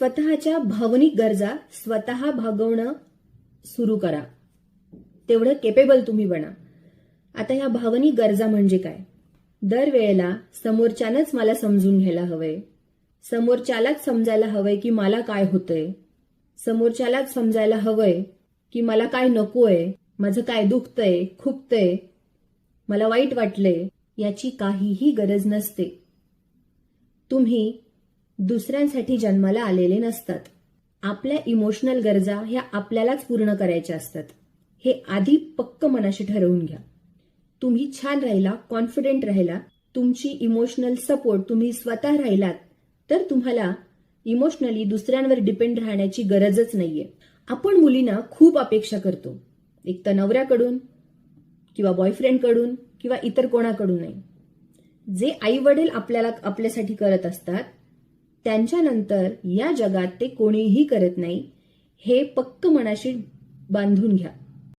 स्वतःच्या भावनिक गरजा स्वतः भागवणं सुरू करा. तेवढं केपेबल तुम्ही बना. आता ह्या भावनिक गरजा म्हणजे काय? दरवेळेला समोरच्यानंच मला समजून घ्यायला हवंय, समोरच्यालाच समजायला हवंय की मला काय होतंय, समोरच्यालाच समजायला हवंय की मला काय नकोय, माझं काय दुखतंय, खुपतंय, मला वाईट वाटलंय, याची काहीही गरज नसते. तुम्ही दुसऱ्यांसाठी जन्माला आलेले नसतात. आपल्या इमोशनल गरजा ह्या आपल्यालाच पूर्ण करायच्या असतात. हे आधी पक्क मनाशी ठरवून घ्या. तुम्ही छान राहिला, कॉन्फिडेंट राहिला, तुमची इमोशनल सपोर्ट तुम्ही स्वतः राहिलात तर तुम्हाला इमोशनली दुसऱ्यांवर डिपेंड राहण्याची गरजच नाहीये. आपण मुलींना खूप अपेक्षा करतो, एक तर नवऱ्याकडून किंवा बॉयफ्रेंडकडून किंवा इतर कोणाकडूनही. जे आई वडील आपल्यासाठी करत असतात त्यांच्यानंतर या जगात ते कोणीही करत नाही, हे पक्क मनाशी बांधून घ्या.